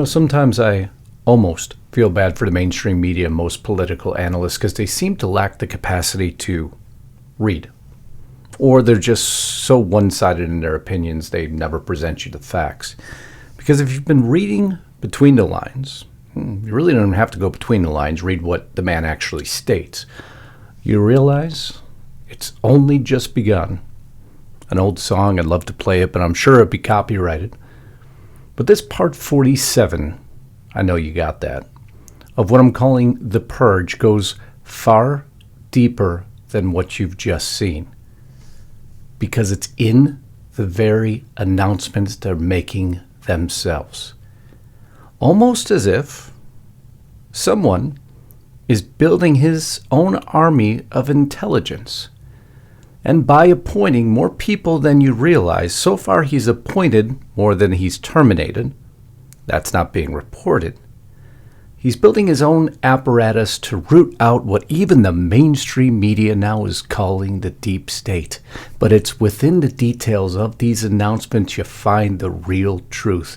Sometimes I almost feel bad for the mainstream media and most political analysts because they seem to lack the capacity to read. Or they're just so one-sided in their opinions, they never present you the facts. Because if you've been reading between the lines, you really don't have to go between the lines, read what the man actually states. You realize it's only just begun. An old song, I'd love to play it, but I'm sure it'd be copyrighted. But this part 47, I know you got that, of what I'm calling the Purge goes far deeper than what you've just seen. Because it's in the very announcements they're making themselves. Almost as if someone is building his own army of intelligence. And by appointing more people than you realize, so far he's appointed more than he's terminated. That's not being reported. He's building his own apparatus to root out what even the mainstream media now is calling the deep state. But it's within the details of these announcements you find the real truth.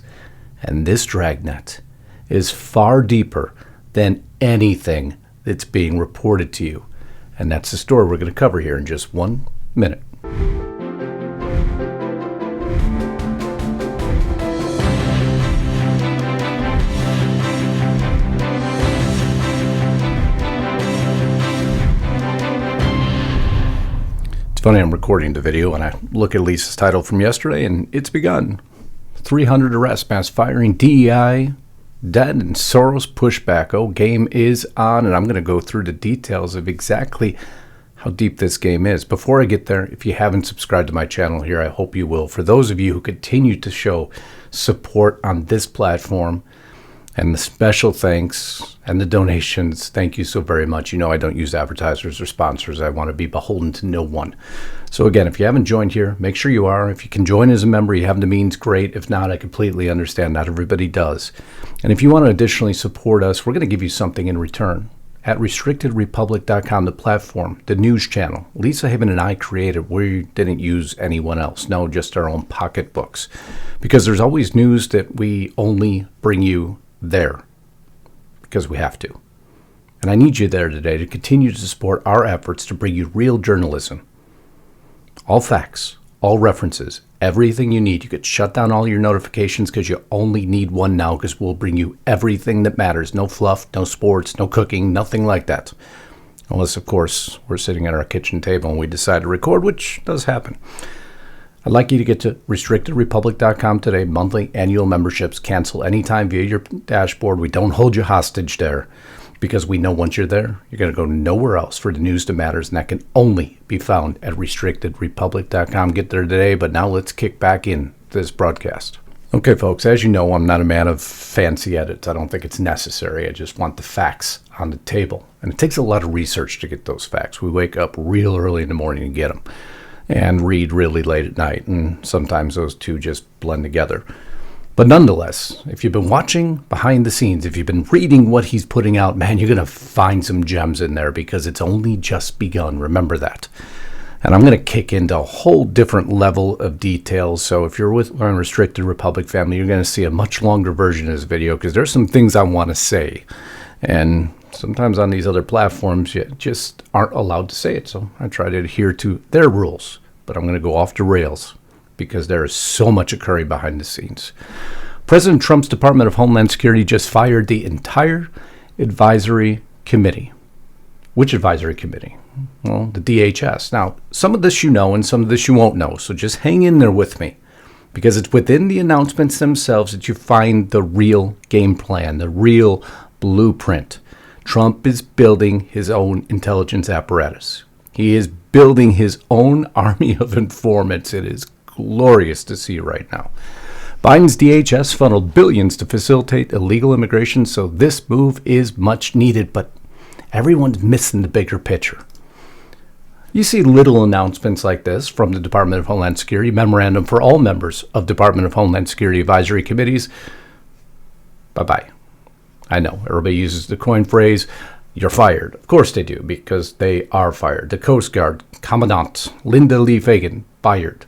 And this dragnet is far deeper than anything that's being reported to you. And that's the story we're going to cover here in just 1 minute. It's funny, I'm recording the video and I look at Lisa's title from yesterday and it's begun. 300 arrests, mass firing, DEI, dead, and Soros pushback. Oh, game is on, and I'm going to go through the details of exactly how deep this game is. Before I get there, if you haven't subscribed to my channel here, I hope you will. For those of you who continue to show support on this platform, and the special thanks and the donations, thank you so very much. You know I don't use advertisers or sponsors. I want to be beholden to no one. So again, if you haven't joined here, make sure you are. If you can join as a member, you have the means, great. If not, I completely understand. Not everybody does. And if you want to additionally support us, we're going to give you something in return. At restrictedrepublic.com, the platform, the news channel, Lisa Haven and I created. We didn't use anyone else. No, just our own pocketbooks. Because there's always news that we only bring you there because we have to. And I need you there today to continue to support our efforts to bring you real journalism. All facts, all references, everything you need. You could shut down all your notifications because you only need one now, because we'll bring you everything that matters. No fluff, no sports, no cooking, nothing like that. Unless, of course, we're sitting at our kitchen table and we decide to record, which does happen. I'd like you to get to restrictedrepublic.com today. Monthly, annual memberships cancel anytime via your dashboard. We don't hold you hostage there because we know once you're there, you're going to go nowhere else for the news that matters, and that can only be found at restrictedrepublic.com. Get there today, but now let's kick back in this broadcast. Okay, folks, as you know, I'm not a man of fancy edits. I don't think it's necessary. I just want the facts on the table. And it takes a lot of research to get those facts. We wake up real early in the morning to get them, and read really late at night, and sometimes those two just blend together. But nonetheless, if you've been watching behind the scenes, if you've been reading what he's putting out, man, you're going to find some gems in there because it's only just begun. Remember that. And I'm going to kick into a whole different level of details. So if you're with our Restricted Republic family, you're going to see a much longer version of this video because there's some things I want to say. And sometimes on these other platforms, you just aren't allowed to say it. So I try to adhere to their rules. But I'm going to go off the rails because there is so much occurring behind the scenes. President Trump's Department of Homeland Security just fired the entire advisory committee. Which advisory committee? Well, the DHS. Now, some of this you know and some of this you won't know. So just hang in there with me, because it's within the announcements themselves that you find the real game plan, the real blueprint. Trump is building his own intelligence apparatus. He is building his own army of informants. It is glorious to see right now. Biden's DHS funneled billions to facilitate illegal immigration, so this move is much needed, but everyone's missing the bigger picture. You see little announcements like this from the Department of Homeland Security, memorandum for all members of Department of Homeland Security advisory committees. Bye-bye. I know, everybody uses the coin phrase, you're fired. Of course they do, because they are fired. The Coast Guard Commandant Linda Lee Fagan, fired.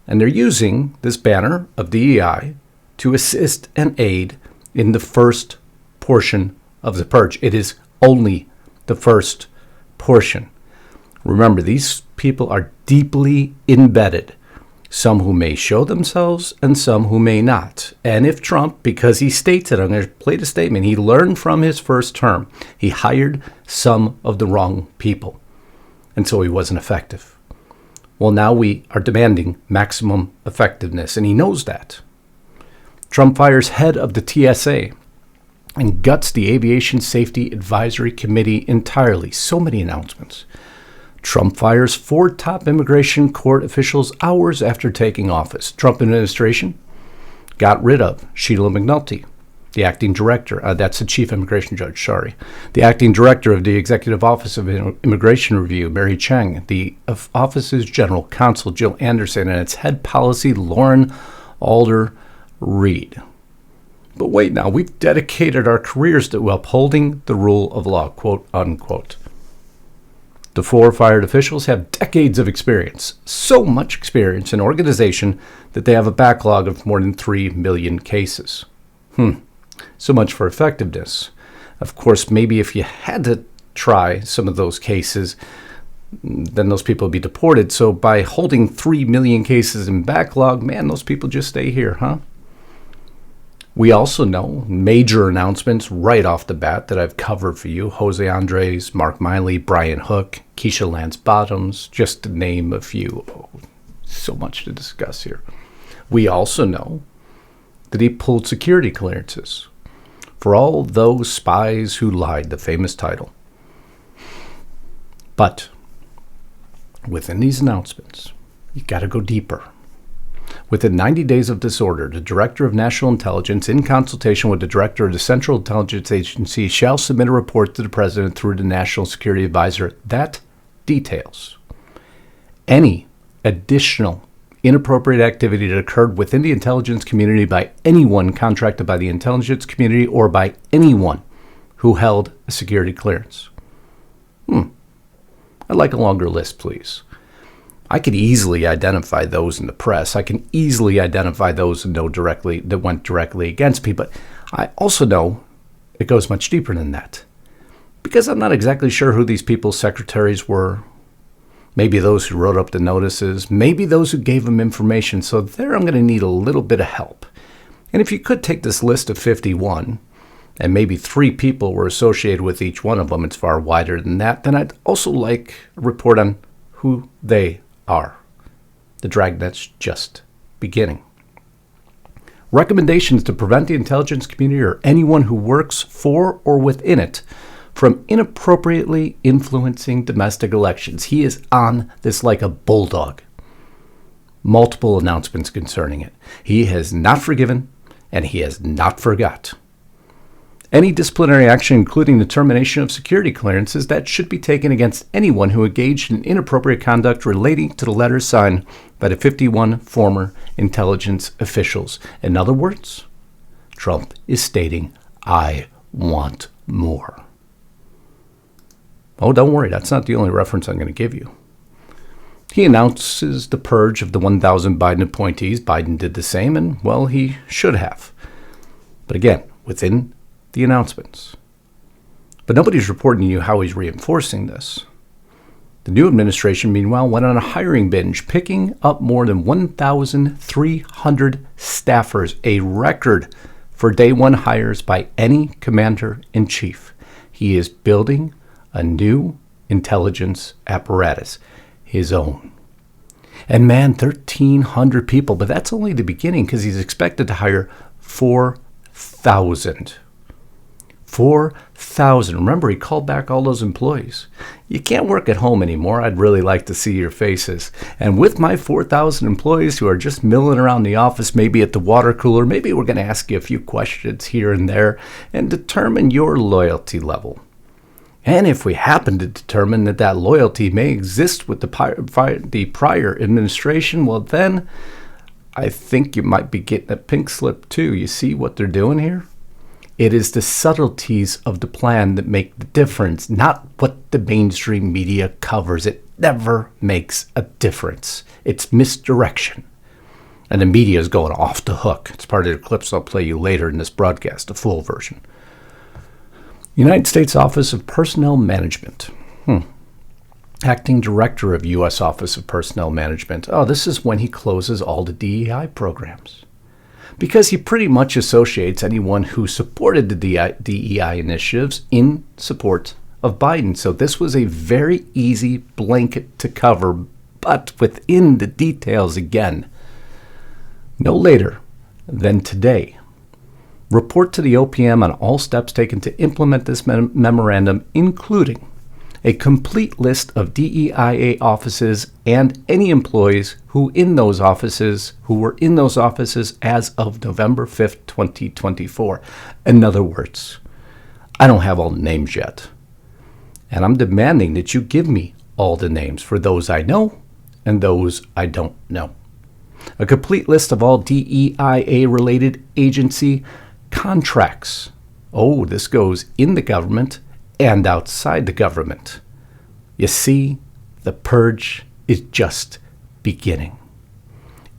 And they're using this banner of DEI to assist and aid in the first portion of the purge. It is only the first portion. Remember, these people are deeply embedded, some who may show themselves and some who may not. And if Trump, because he states it, I'm going to play the statement, he learned from his first term, he hired some of the wrong people, and so he wasn't effective. Well, now we are demanding maximum effectiveness, and he knows that. Trump fires head of the TSA and guts the Aviation Safety Advisory Committee entirely. So many announcements. Trump fires 4 top immigration court officials hours after taking office. Trump administration got rid of Sheila McNulty, the acting director. That's the chief immigration judge, sorry. The acting director of the Executive Office of Immigration Review, Mary Chang. The office's general counsel, Jill Anderson, and its head policy, Lauren Alder Reed. But wait now, we've dedicated our careers to upholding the rule of law, quote unquote. The 4 fired officials have decades of experience, so much experience in organization that they have a backlog of more than 3 million cases. So much for effectiveness. Of course, maybe if you had to try some of those cases, then those people would be deported. So by holding 3 million cases in backlog, man, those people just stay here, huh? We also know major announcements right off the bat that I've covered for you. Jose Andres, Mark Miley, Brian Hook, Keisha Lance Bottoms, just to name a few. Oh, so much to discuss here. We also know that he pulled security clearances for all those spies who lied, the famous title. But within these announcements, you got to go deeper. Within 90 days of this order, the Director of National Intelligence, in consultation with the Director of the Central Intelligence Agency, shall submit a report to the President through the National Security Advisor that details any additional inappropriate activity that occurred within the intelligence community by anyone contracted by the intelligence community or by anyone who held a security clearance. I'd like a longer list, please. I could easily identify those in the press. I can easily identify those that went directly against me, but I also know it goes much deeper than that. Because I'm not exactly sure who these people's secretaries were. Maybe those who wrote up the notices, maybe those who gave them information. So there I'm going to need a little bit of help. And if you could take this list of 51, and maybe 3 people were associated with each one of them, it's far wider than that, then I'd also like a report on who they are. The dragnet's just beginning. Recommendations to prevent the intelligence community or anyone who works for or within it from inappropriately influencing domestic elections. He is on this like a bulldog. Multiple announcements concerning it. He has not forgiven and he has not forgot. Any disciplinary action, including the termination of security clearances, that should be taken against anyone who engaged in inappropriate conduct relating to the letters signed by the 51 former intelligence officials. In other words, Trump is stating, I want more. Oh, don't worry, that's not the only reference I'm going to give you. He announces the purge of the 1,000 Biden appointees. Biden did the same, and, well, he should have. But again, within the announcements. But nobody's reporting to you how he's reinforcing this. The new administration, meanwhile, went on a hiring binge, picking up more than 1,300 staffers, a record for day one hires by any commander-in-chief. He is building a new intelligence apparatus, his own. And man, 1,300 people, but that's only the beginning because he's expected to hire 4,000. 4,000. Remember, he called back all those employees. You can't work at home anymore. I'd really like to see your faces. And with my 4,000 employees who are just milling around the office, maybe at the water cooler, maybe we're going to ask you a few questions here and there and determine your loyalty level. And if we happen to determine that that loyalty may exist with the prior administration, well, then I think you might be getting a pink slip too. You see what they're doing here? It is the subtleties of the plan that make the difference, not what the mainstream media covers. It never makes a difference. It's misdirection. And the media is going off the hook. It's part of the clips I'll play you later in this broadcast, the full version. United States Office of Personnel Management. Acting Director of U.S. Office of Personnel Management. Oh, this is when he closes all the DEI programs. Because he pretty much associates anyone who supported the DEI initiatives in support of Biden. So this was a very easy blanket to cover, but within the details again. No later than today, report to the OPM on all steps taken to implement this memorandum, including a complete list of DEIA offices and any employees who were in those offices as of November 5th, 2024. In other words, I don't have all the names yet. And I'm demanding that you give me all the names for those I know and those I don't know. A complete list of all DEIA-related agency contracts. Oh, this goes in the government and outside the government. You see, the purge is just beginning.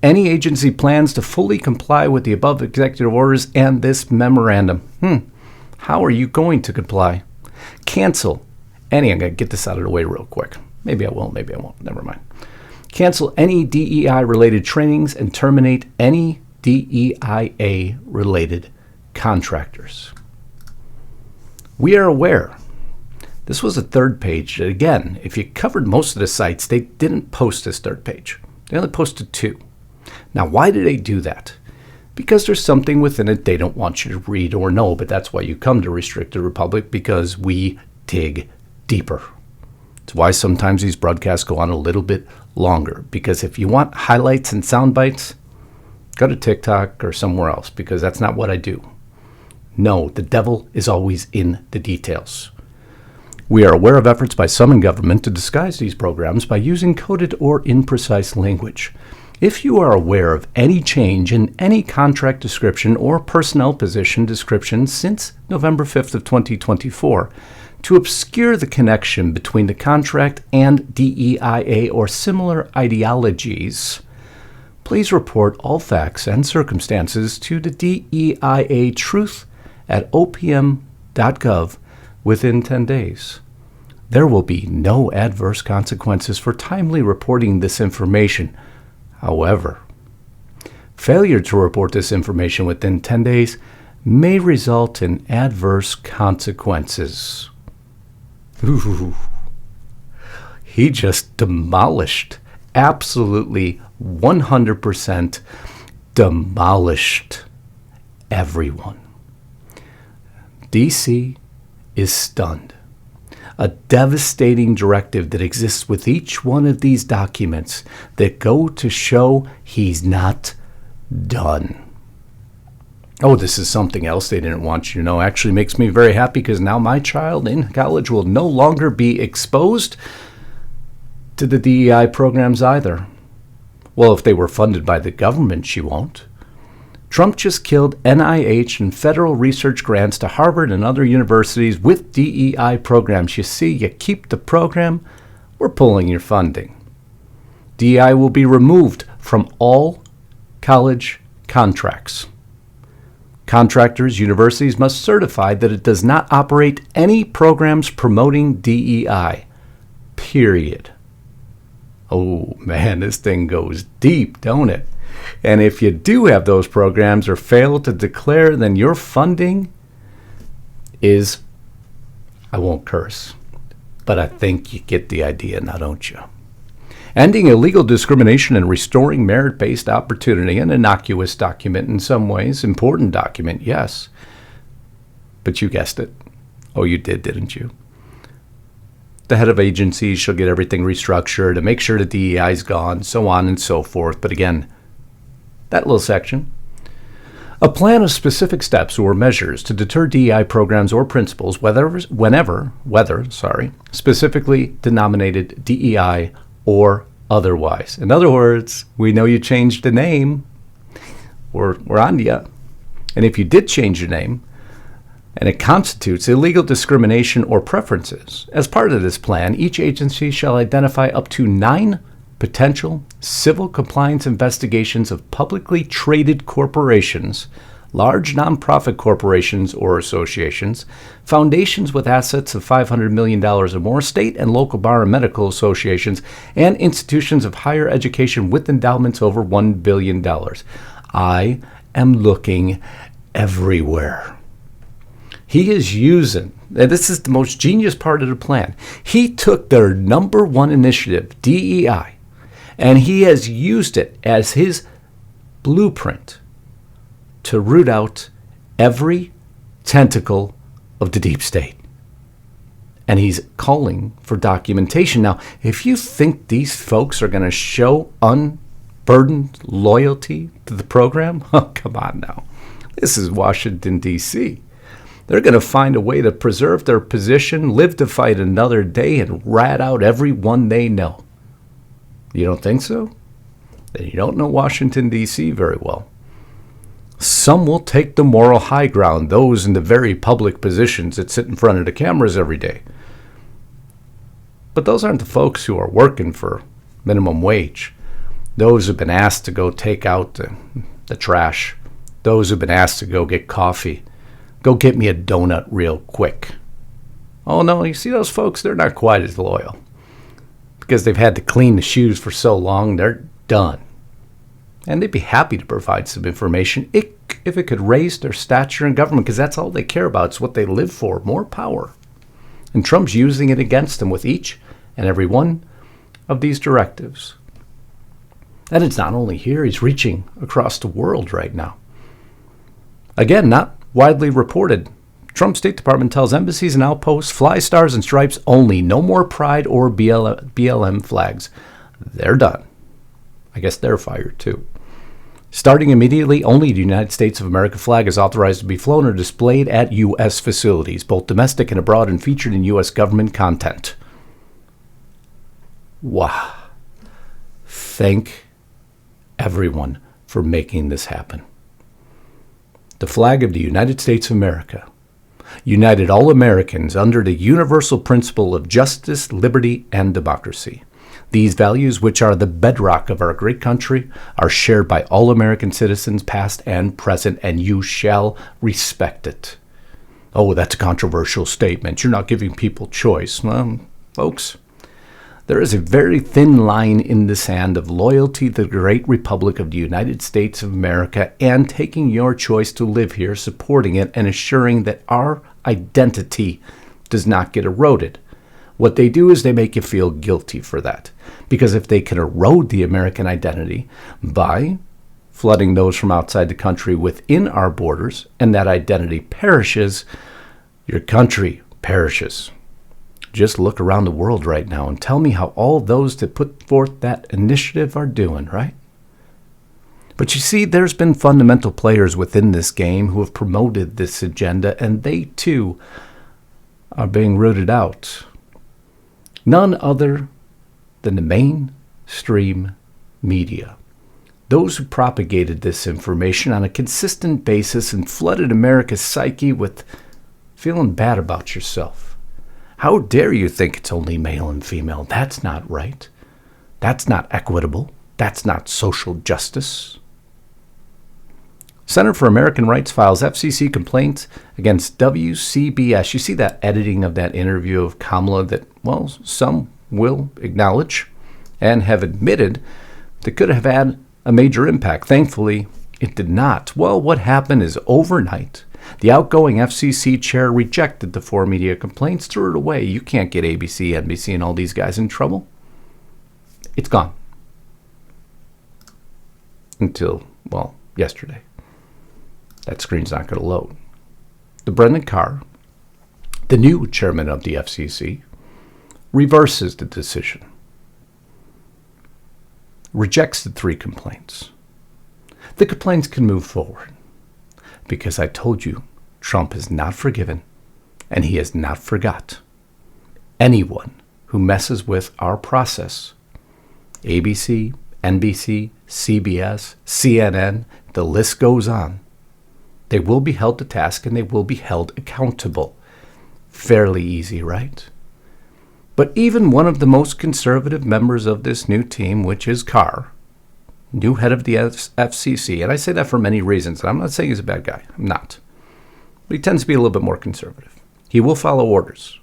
Any agency plans to fully comply with the above executive orders and this memorandum. How are you going to comply? Cancel any, I'm going to get this out of the way real quick. Maybe I will, maybe I won't, never mind. Cancel any DEI-related trainings and terminate any DEIA-related contractors. We are aware. This was a third page. Again, if you covered most of the sites, they didn't post this third page. They only posted 2. Now, why did they do that? Because there's something within it they don't want you to read or know, but that's why you come to Restricted Republic, because we dig deeper. It's why sometimes these broadcasts go on a little bit longer, because if you want highlights and sound bites, go to TikTok or somewhere else, because that's not what I do. No, the devil is always in the details. We are aware of efforts by some in government to disguise these programs by using coded or imprecise language. If you are aware of any change in any contract description or personnel position description since November 5th of 2024 to obscure the connection between the contract and DEIA or similar ideologies, please report all facts and circumstances to the DEIA Truth at opm.gov within 10 days. There will be no adverse consequences for timely reporting this information. However, failure to report this information within 10 days may result in adverse consequences. Ooh. He just demolished, absolutely 100% demolished everyone. DC is stunned. A devastating directive that exists with each one of these documents that go to show he's not done. Oh, this is something else they didn't want you to know. Actually makes me very happy, because now my child in college will no longer be exposed to the DEI programs either. Well, if they were funded by the government, she won't. Trump just killed NIH and federal research grants to Harvard and other universities with DEI programs. You see, you keep the program, we're pulling your funding. DEI will be removed from all college contracts. Contractors, universities must certify that it does not operate any programs promoting DEI. Period. Oh man, this thing goes deep, don't it? And if you do have those programs or fail to declare, then your funding is, I won't curse, but I think you get the idea now, don't you? Ending illegal discrimination and restoring merit-based opportunity, an innocuous document in some ways, important document, yes. But you guessed it. Oh, you did, didn't you? The head of agencies shall get everything restructured to make sure the DEI is gone, so on and so forth. But again, that little section. A plan of specific steps or measures to deter DEI programs or principles, whether specifically denominated DEI or otherwise. In other words, we know you changed the name. We're on to you. And if you did change your name, and it constitutes illegal discrimination or preferences, as part of this plan, each agency shall identify up to 9 potential civil compliance investigations of publicly traded corporations, large nonprofit corporations or associations, foundations with assets of $500 million or more, state and local bar and medical associations, and institutions of higher education with endowments over $1 billion. I am looking everywhere. He is using, and this is the most genius part of the plan, he took their number one initiative, DEI, and he has used it as his blueprint to root out every tentacle of the deep state. And he's calling for documentation. Now, if you think these folks are going to show unburdened loyalty to the program, oh, come on now. This is Washington, D.C. They're going to find a way to preserve their position, live to fight another day, and rat out everyone they know. You don't think so? Then you don't know Washington, D.C. very well. Some will take the moral high ground, those in the very public positions that sit in front of the cameras every day. But those aren't the folks who are working for minimum wage. Those who've been asked to go take out the trash. Those who've been asked to go get coffee. Go get me a donut real quick. Oh no, you see those folks, they're not quite as loyal. Because they've had to clean the shoes for so long, they're done. And they'd be happy to provide some information if it could raise their stature in government, because that's all they care about. It's what they live for, more power. And Trump's using it against them with each and every one of these directives. And it's not only here, he's reaching across the world right now. Again, not widely reported. Trump's State Department tells embassies and outposts, fly stars and stripes only, no more pride or BLM flags. They're done. I guess they're fired too. Starting immediately, only the United States of America flag is authorized to be flown or displayed at U.S. facilities, both domestic and abroad, and featured in U.S. government content. Wow. Thank everyone for making this happen. The flag of the United States of America united all Americans under the universal principle of justice, liberty, and democracy. These values, which are the bedrock of our great country, are shared by all American citizens, past and present, and you shall respect it. Oh, that's a controversial statement. You're not giving people choice. Well, folks, there is a very thin line in the sand of loyalty to the great republic of the United States of America and taking your choice to live here, supporting it, and assuring that our identity does not get eroded. What they do is they make you feel guilty for that. Because if they can erode the American identity by flooding those from outside the country within our borders, and that identity perishes, your country perishes. Just look around the world right now and tell me how all those that put forth that initiative are doing, right? But you see, there's been fundamental players within this game who have promoted this agenda, and they too are being rooted out. None other than the mainstream media. Those who propagated this information on a consistent basis and flooded America's psyche with feeling bad about yourself. How dare you think it's only male and female? That's not right. That's not equitable. That's not social justice. Center for American Rights files FCC complaints against WCBS. You see that editing of that interview of Kamala that, well, some will acknowledge and have admitted that could have had a major impact. Thankfully, it did not. Well, what happened is overnight, the outgoing FCC chair rejected the 4 media complaints, threw it away. You can't get ABC, NBC, and all these guys in trouble. It's gone. Until, well, yesterday. That screen's not going to load. The Brendan Carr, the new chairman of the FCC, reverses the decision. Rejects the 3 complaints. The complaints can move forward. Because I told you, Trump is not forgiven, and he has not forgot. Anyone who messes with our process, ABC, NBC, CBS, CNN, the list goes on. They will be held to task and they will be held accountable. Fairly easy, right? But even one of the most conservative members of this new team, which is Carr, new head of the FCC, and I say that for many reasons, and I'm not saying he's a bad guy. I'm not. But he tends to be a little bit more conservative. He will follow orders.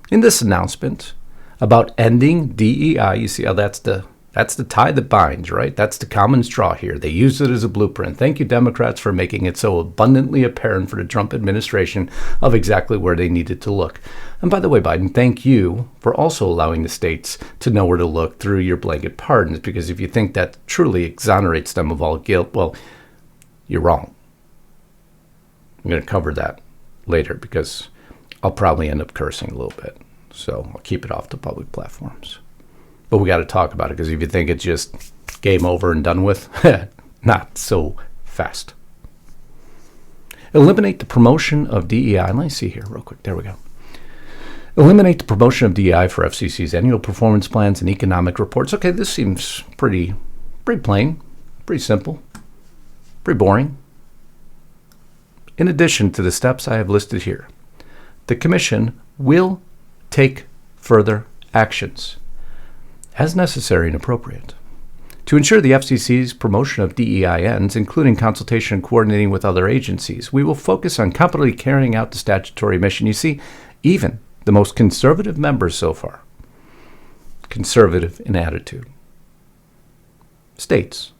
In this announcement about ending DEI, you see how that's the tie that binds, right? That's the common straw here. They use it as a blueprint. Thank you, Democrats, for making it so abundantly apparent for the Trump administration of exactly where they needed to look. And by the way, Biden, thank you for also allowing the states to know where to look through your blanket pardons, because if you think that truly exonerates them of all guilt, well, you're wrong. I'm going to cover that later because I'll probably end up cursing a little bit. So I'll keep it off the public platforms. But we got to talk about it, because if you think it's just game over and done with, not so fast. Eliminate the promotion of DEI. Let me see here real quick. There we go. Eliminate the promotion of DEI for FCC's annual performance plans and economic reports. Okay, this seems pretty plain, pretty simple, pretty boring. In addition to the steps I have listed here, the Commission will take further actions as necessary and appropriate to ensure the FCC's promotion of DEI ends, including consultation and coordinating with other agencies. We will focus on competently carrying out the statutory mission. You see, even the most conservative members so far, conservative in attitude, states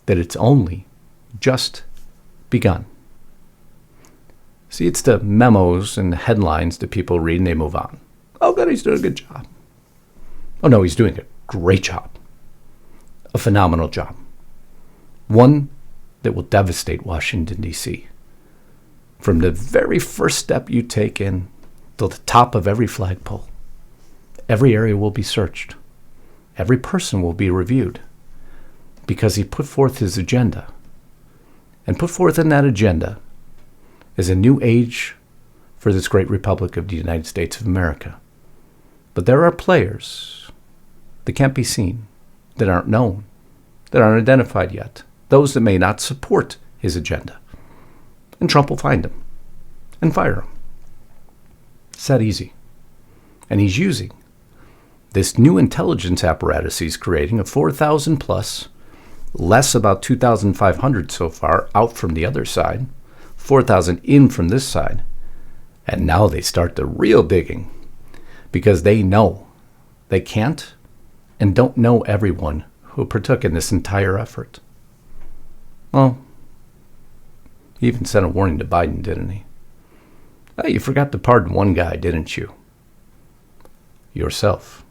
that it's only just begun. See, it's the memos and the headlines that people read and they move on. Oh, God, he's doing a good job. Oh, no, he's doing a great job. A phenomenal job. One that will devastate Washington, D.C. From the very first step you take in to the top of every flagpole, every area will be searched. Every person will be reviewed, because he put forth his agenda. And put forth in that agenda is a new age for this great republic of the United States of America. But there are players that can't be seen, that aren't known, that aren't identified yet, those that may not support his agenda. And Trump will find them and fire them. It's that easy. And he's using this new intelligence apparatus he's creating of 4,000 plus, less about 2,500 so far out from the other side, 4,000 in from this side. And now they start the real digging, because they know they can't and don't know everyone who partook in this entire effort. Well, he even sent a warning to Biden, didn't he? Oh, you forgot to pardon one guy, didn't you? Yourself.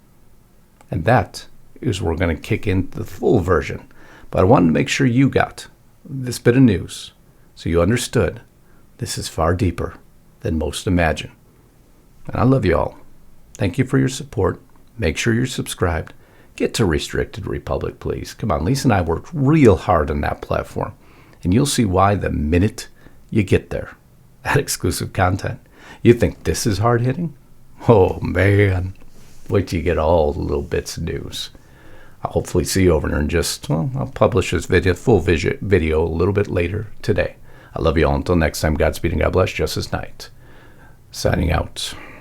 And that is where we're going to kick into the full version. But I wanted to make sure you got this bit of news so you understood this is far deeper than most imagine. And I love you all. Thank you for your support. Make sure you're subscribed. Get to Restricted Republic, please. Come on, Lisa and I worked real hard on that platform. And you'll see why the minute you get there. That exclusive content. You think this is hard-hitting? Oh, man. Wait till you get all the little bits of news. I'll hopefully see you over there in I'll publish this full video a little bit later today. I love you all. Until next time, Godspeed and God bless. Justus Knight, signing out.